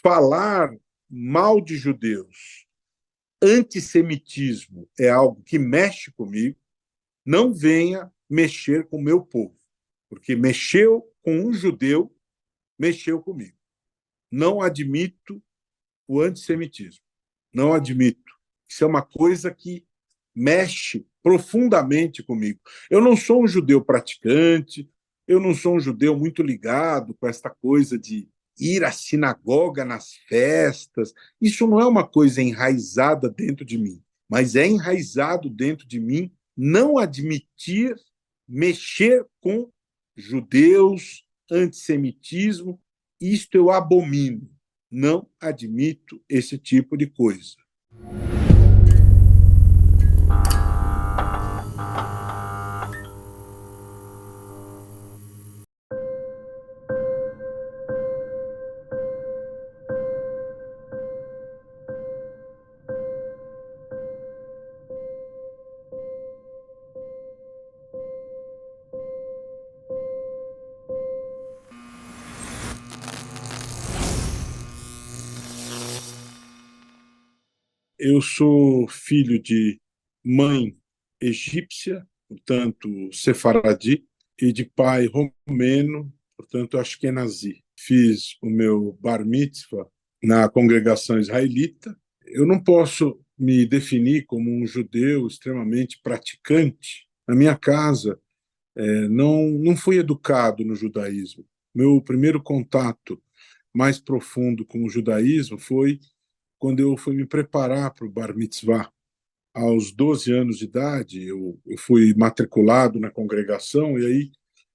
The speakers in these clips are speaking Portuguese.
falar mal de judeus, antissemitismo é algo que mexe comigo, não venha mexer com o meu povo, porque mexeu com um judeu, mexeu comigo. Não admito o antissemitismo. Não admito. Isso é uma coisa que mexe profundamente comigo. Eu não sou um judeu praticante, eu não sou um judeu muito ligado com esta coisa de ir à sinagoga nas festas. Isso não é uma coisa enraizada dentro de mim, mas é enraizado dentro de mim não admitir mexer com judeus, antissemitismo. Isto eu abomino. Não admito esse tipo de coisa. Eu sou filho de mãe egípcia, portanto, sefaradi, e de pai romeno, portanto, ashkenazi. Fiz o meu bar mitzvah na congregação israelita. Eu não posso me definir como um judeu extremamente praticante. Na minha casa, não fui educado no judaísmo. Meu primeiro contato mais profundo com o judaísmo foi quando eu fui me preparar para o Bar Mitzvah. Aos 12 anos de idade, eu fui matriculado na congregação e aí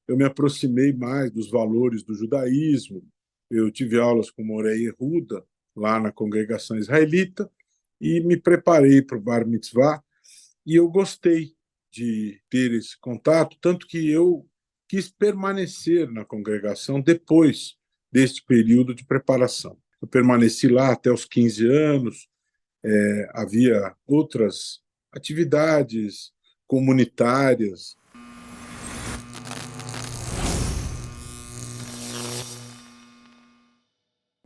eu me aproximei mais dos valores do judaísmo. Eu tive aulas com Morei Yehuda, lá na congregação israelita, e me preparei para o Bar Mitzvah e eu gostei de ter esse contato, tanto que eu quis permanecer na congregação depois deste período de preparação. Eu permaneci lá até os 15 anos, havia outras atividades comunitárias.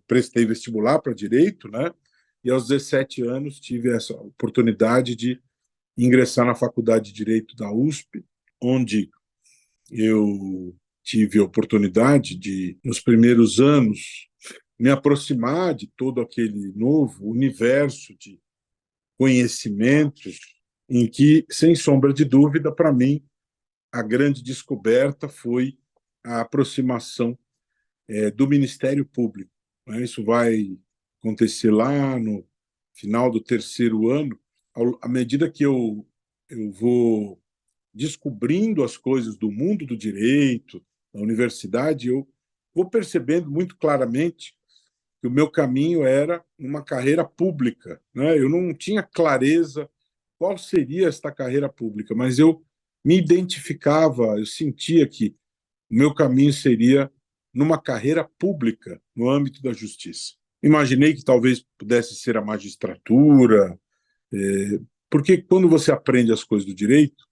Prestei vestibular para direito, né? E aos 17 anos tive essa oportunidade de ingressar na Faculdade de Direito da USP, onde eu tive a oportunidade de, nos primeiros anos, me aproximar de todo aquele novo universo de conhecimentos em que, sem sombra de dúvida, para mim, a grande descoberta foi a aproximação do Ministério Público. Né? Isso vai acontecer lá no final do terceiro ano, à medida que eu vou descobrindo as coisas do mundo do direito, da universidade, eu vou percebendo muito claramente que o meu caminho era uma carreira pública. Né? Eu não tinha clareza qual seria esta carreira pública, mas eu me identificava, eu sentia que o meu caminho seria numa carreira pública no âmbito da justiça. Imaginei que talvez pudesse ser a magistratura, porque quando você aprende as coisas do direito,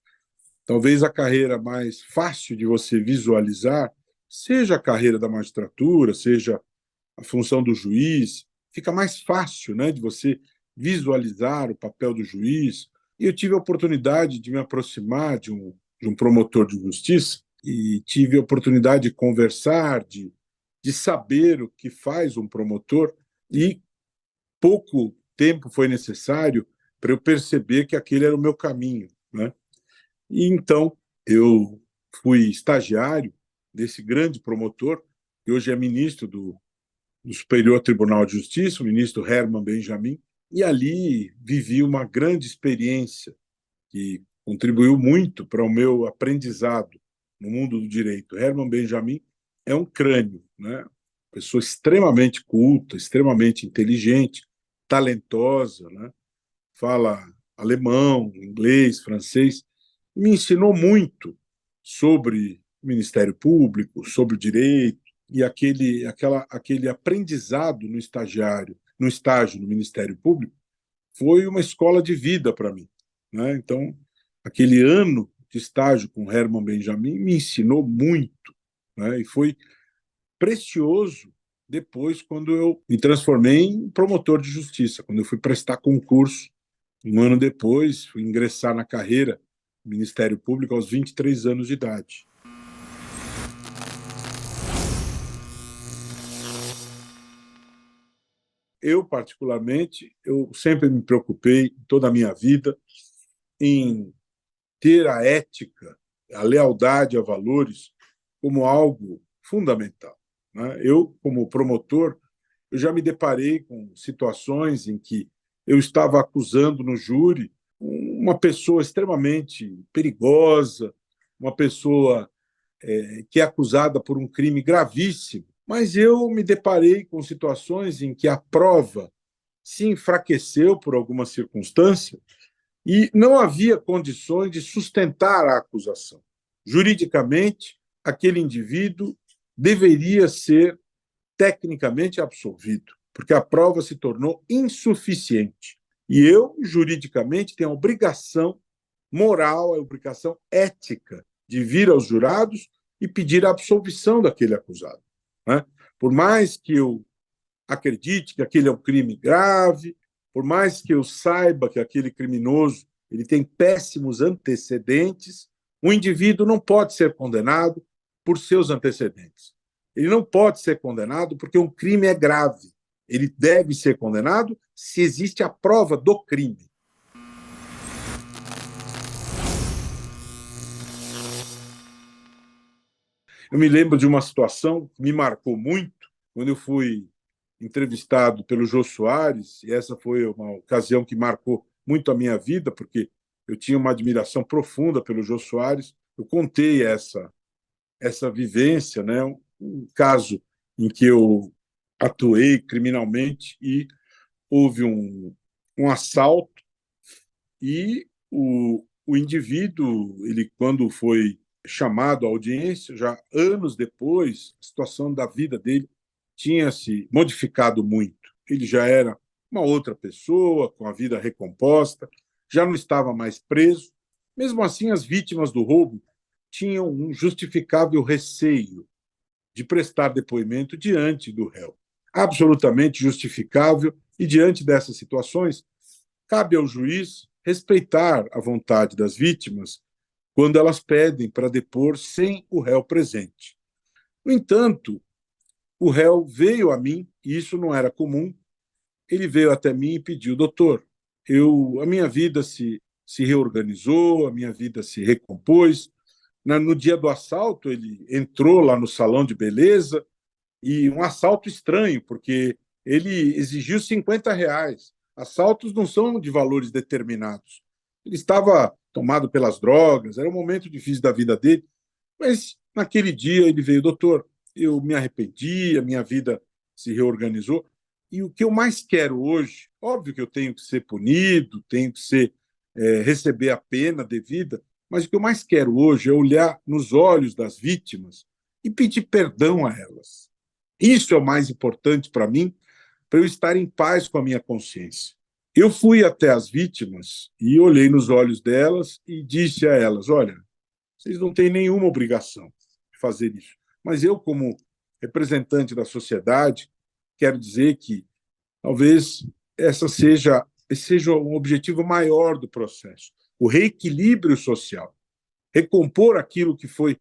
talvez a carreira mais fácil de você visualizar seja a carreira da magistratura, seja a função do juiz. Fica mais fácil, né, de você visualizar o papel do juiz. E eu tive a oportunidade de me aproximar de um promotor de justiça e tive a oportunidade de conversar, de saber o que faz um promotor, e pouco tempo foi necessário para eu perceber que aquele era o meu caminho, né? E então eu fui estagiário desse grande promotor, que hoje é ministro do Superior Tribunal de Justiça, o ministro Herman Benjamin, e ali vivi uma grande experiência que contribuiu muito para o meu aprendizado no mundo do direito. Herman Benjamin é um crânio, né? Pessoa extremamente culta, extremamente inteligente, talentosa, né? Fala alemão, inglês, francês, me ensinou muito sobre o Ministério Público, sobre o direito, e aquele aprendizado no estágio no Ministério Público, foi uma escola de vida para mim. Né? Então, aquele ano de estágio com Herman Benjamin me ensinou muito, né? E foi precioso depois, quando eu me transformei em promotor de justiça, quando eu fui prestar concurso, um ano depois, fui ingressar na carreira do Ministério Público aos 23 anos de idade. Eu, particularmente, eu sempre me preocupei, toda a minha vida, em ter a ética, a lealdade a valores como algo fundamental, né? Eu, como promotor, eu já me deparei com situações em que eu estava acusando no júri uma pessoa extremamente perigosa, uma pessoa que é acusada por um crime gravíssimo, mas eu me deparei com situações em que a prova se enfraqueceu por alguma circunstância e não havia condições de sustentar a acusação. Juridicamente, aquele indivíduo deveria ser tecnicamente absolvido, porque a prova se tornou insuficiente. E eu, juridicamente, tenho a obrigação moral, a obrigação ética de vir aos jurados e pedir a absolvição daquele acusado, né? Por mais que eu acredite que aquele é um crime grave, por mais que eu saiba que aquele criminoso ele tem péssimos antecedentes, o indivíduo não pode ser condenado por seus antecedentes. Ele não pode ser condenado porque um crime é grave. Ele deve ser condenado se existe a prova do crime. Eu me lembro de uma situação que me marcou muito quando eu fui entrevistado pelo Jô Soares, e essa foi uma ocasião que marcou muito a minha vida, porque eu tinha uma admiração profunda pelo Jô Soares. Eu contei essa vivência, né? Um caso em que eu atuei criminalmente e houve um assalto e o indivíduo, ele quando foi chamado à audiência, já anos depois, a situação da vida dele tinha se modificado muito. Ele já era uma outra pessoa, com a vida recomposta, já não estava mais preso. Mesmo assim, as vítimas do roubo tinham um justificável receio de prestar depoimento diante do réu. Absolutamente justificável, e diante dessas situações, cabe ao juiz respeitar a vontade das vítimas quando elas pedem para depor sem o réu presente. No entanto, o réu veio a mim, e isso não era comum, ele veio até mim e pediu: doutor, a minha vida se reorganizou, a minha vida se recompôs. No dia do assalto, ele entrou lá no salão de beleza, e um assalto estranho, porque ele exigiu R$ 50. Assaltos não são de valores determinados. Ele estava tomado pelas drogas, era um momento difícil da vida dele, mas naquele dia ele veio: doutor, eu me arrependi, a minha vida se reorganizou, e o que eu mais quero hoje, óbvio que eu tenho que ser punido, tenho que receber a pena devida, mas o que eu mais quero hoje é olhar nos olhos das vítimas e pedir perdão a elas. Isso é o mais importante para mim, para eu estar em paz com a minha consciência. Eu fui até as vítimas e olhei nos olhos delas e disse a elas: olha, vocês não têm nenhuma obrigação de fazer isso. Mas eu, como representante da sociedade, quero dizer que talvez esse seja um objetivo maior do processo, o reequilíbrio social, recompor aquilo que foi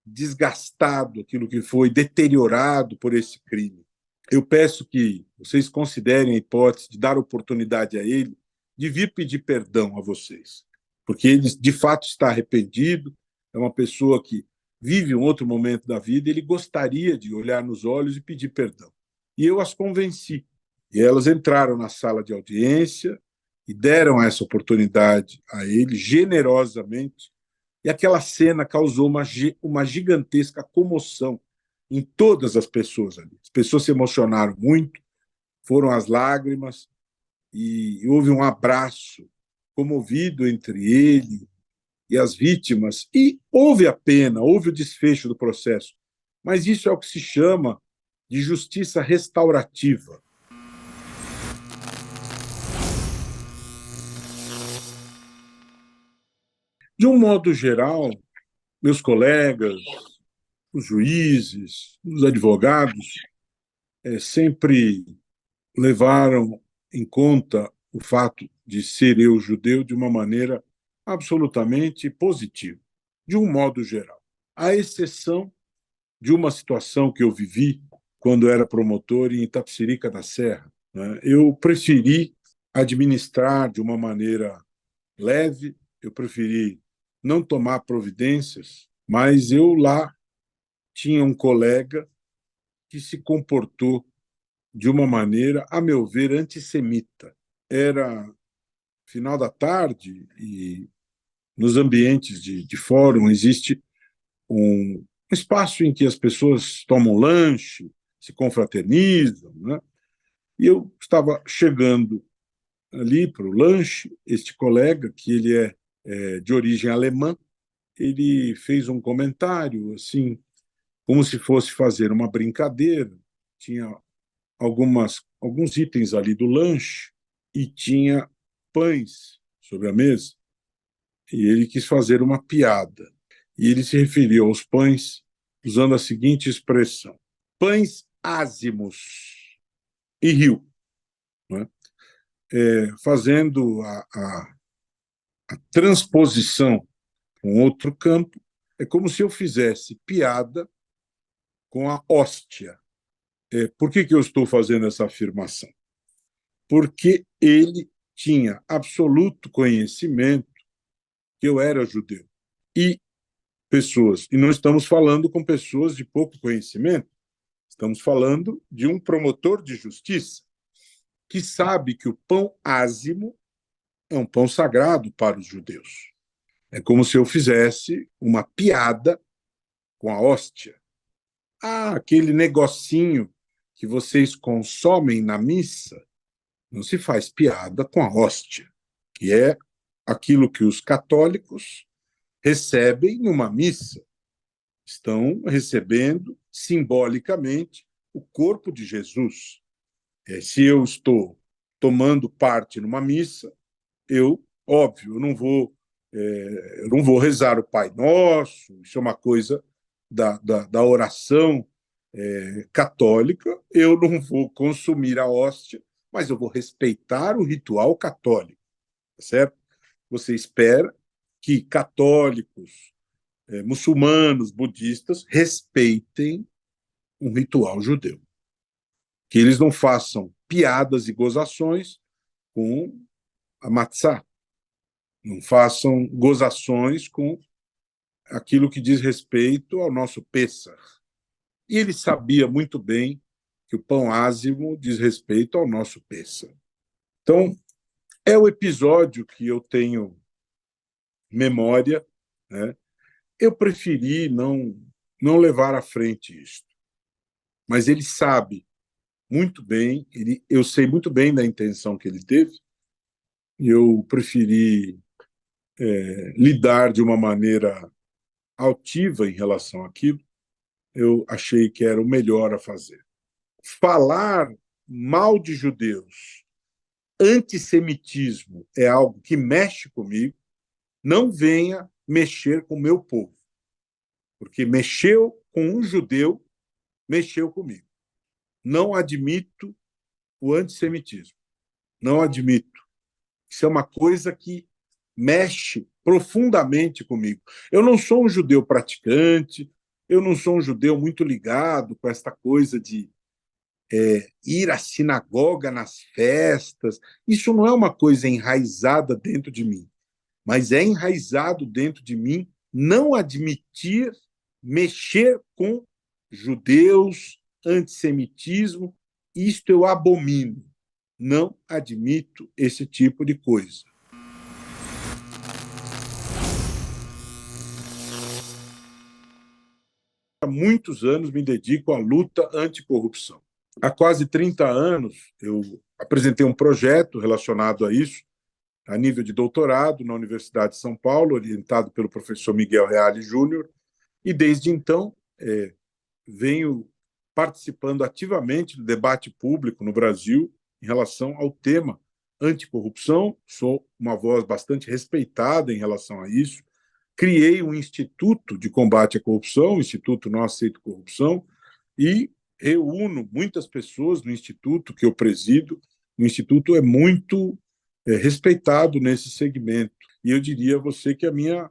desgastado, aquilo que foi deteriorado por esse crime. Eu peço que vocês considerem a hipótese de dar oportunidade a ele de vir pedir perdão a vocês, porque ele de fato está arrependido, é uma pessoa que vive um outro momento da vida, ele gostaria de olhar nos olhos e pedir perdão. E eu as convenci. E elas entraram na sala de audiência e deram essa oportunidade a ele generosamente. E aquela cena causou uma gigantesca comoção em todas as pessoas ali. As pessoas se emocionaram muito, foram as lágrimas, e houve um abraço comovido entre ele e as vítimas, e houve a pena, houve o desfecho do processo. Mas isso é o que se chama de justiça restaurativa. De um modo geral, meus colegas, os juízes, os advogados, sempre levaram em conta o fato de ser eu judeu de uma maneira absolutamente positiva, de um modo geral. À exceção de uma situação que eu vivi quando era promotor em Itapecerica da Serra, né? Eu preferi administrar de uma maneira leve, eu preferi não tomar providências, mas eu lá tinha um colega que se comportou de uma maneira, a meu ver, antissemita. Era final da tarde e nos ambientes de fórum existe um espaço em que as pessoas tomam lanche, se confraternizam, né? E eu estava chegando ali para o lanche, este colega, que ele é de origem alemã, ele fez um comentário, assim, como se fosse fazer uma brincadeira. Tinha alguns itens ali do lanche e tinha pães sobre a mesa. E ele quis fazer uma piada. E ele se referiu aos pães usando a seguinte expressão: pães ázimos, e riu, né? Fazendo a transposição com outro campo. É como se eu fizesse piada com a hóstia. Por que eu estou fazendo essa afirmação? Porque ele tinha absoluto conhecimento que eu era judeu. E não estamos falando com pessoas de pouco conhecimento, estamos falando de um promotor de justiça que sabe que o pão ázimo é um pão sagrado para os judeus. É como se eu fizesse uma piada com a hóstia. Aquele negocinho que vocês consomem na missa, não se faz piada com a hóstia, que é aquilo que os católicos recebem numa missa. Estão recebendo simbolicamente o corpo de Jesus. Se eu estou tomando parte numa missa, óbvio, eu não vou rezar o Pai Nosso, isso é uma coisa da oração católica, eu não vou consumir a hóstia, mas eu vou respeitar o ritual católico, certo? Você espera que católicos, muçulmanos, budistas respeitem um ritual judeu, que eles não façam piadas e gozações com a matzá, não façam gozações com aquilo que diz respeito ao nosso Pêssar. E ele sabia muito bem que o pão ázimo diz respeito ao nosso Pêssar. Então, é o episódio que eu tenho memória, né? Eu preferi não levar à frente isso. Mas ele sabe muito bem, eu sei muito bem da intenção que ele teve, e eu preferi lidar de uma maneira altiva em relação àquilo. Eu achei que era o melhor a fazer. Falar mal de judeus, antissemitismo é algo que mexe comigo, não venha mexer com o meu povo, porque mexeu com um judeu, mexeu comigo. Não admito o antissemitismo, não admito. Isso é uma coisa que mexe profundamente comigo. Eu não sou um judeu praticante, eu não sou um judeu muito ligado com esta coisa de ir à sinagoga nas festas. Isso não é uma coisa enraizada dentro de mim, mas é enraizado dentro de mim não admitir mexer com judeus, antissemitismo. Isto eu abomino. Não admito esse tipo de coisa. Há muitos anos me dedico à luta anticorrupção. Há quase 30 anos eu apresentei um projeto relacionado a isso, a nível de doutorado, na Universidade de São Paulo, orientado pelo professor Miguel Reale Júnior, e desde então venho participando ativamente do debate público no Brasil em relação ao tema anticorrupção. Sou uma voz bastante respeitada em relação a isso. Criei um instituto de combate à corrupção, o Instituto Não Aceito Corrupção, e reúno muitas pessoas no instituto que eu presido. O instituto é muito respeitado nesse segmento. E eu diria a você que a minha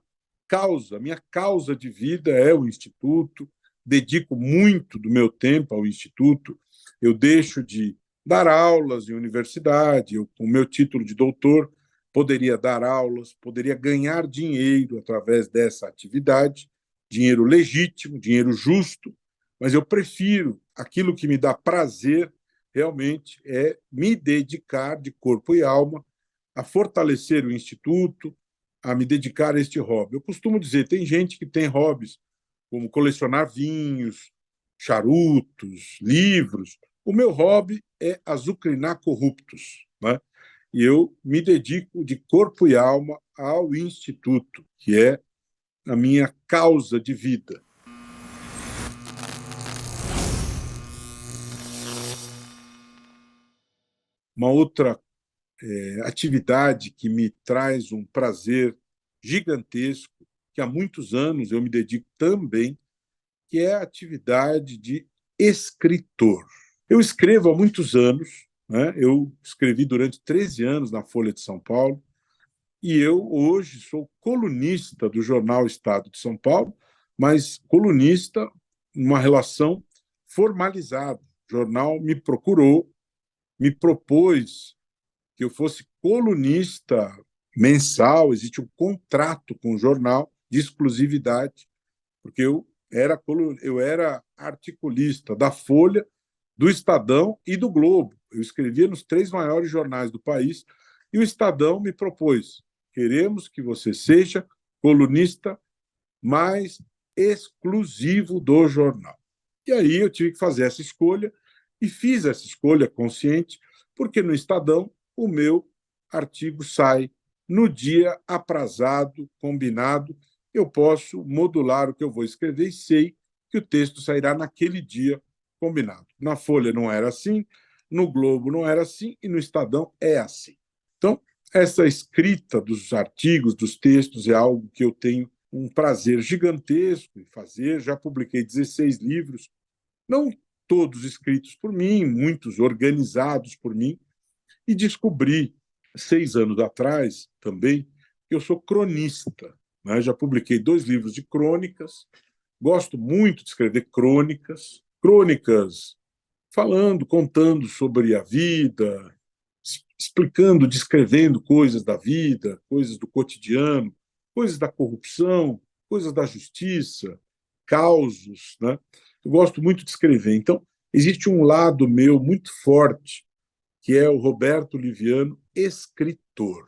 causa de vida é o instituto. Dedico muito do meu tempo ao instituto. Eu deixo de dar aulas em universidade. Eu, com o meu título de doutor, poderia dar aulas, poderia ganhar dinheiro através dessa atividade, dinheiro legítimo, dinheiro justo, mas eu prefiro aquilo que me dá prazer realmente é me dedicar de corpo e alma a fortalecer o instituto, a me dedicar a este hobby. Eu costumo dizer, tem gente que tem hobbies como colecionar vinhos, charutos, livros. O meu hobby é azucrinar corruptos, né? E eu me dedico de corpo e alma ao instituto, que é a minha causa de vida. Uma outra atividade que me traz um prazer gigantesco, que há muitos anos eu me dedico também, que é a atividade de escritor. Eu escrevo há muitos anos, né? Eu escrevi durante 13 anos na Folha de São Paulo, e eu hoje sou colunista do jornal Estado de São Paulo, mas colunista numa relação formalizada. O jornal me procurou, me propôs que eu fosse colunista mensal, existe um contrato com o jornal de exclusividade, porque eu era articulista da Folha, do Estadão e do Globo. Eu escrevia nos 3 maiores jornais do país e o Estadão me propôs: queremos que você seja colunista mais exclusivo do jornal. E aí eu tive que fazer essa escolha e fiz essa escolha consciente, porque no Estadão o meu artigo sai no dia aprazado, combinado. Eu posso modular o que eu vou escrever e sei que o texto sairá naquele dia combinado. Na Folha não era assim, no Globo não era assim e no Estadão é assim. Então, essa escrita dos artigos, dos textos, é algo que eu tenho um prazer gigantesco em fazer. Já publiquei 16 livros, não todos escritos por mim, muitos organizados por mim, e descobri 6 anos atrás também que eu sou cronista, né? Já publiquei 2 livros de crônicas, gosto muito de escrever crônicas falando, contando sobre a vida, explicando, descrevendo coisas da vida, coisas do cotidiano, coisas da corrupção, coisas da justiça, causos, né? Eu gosto muito de escrever. Então, existe um lado meu muito forte, que é o Roberto Liviano, escritor.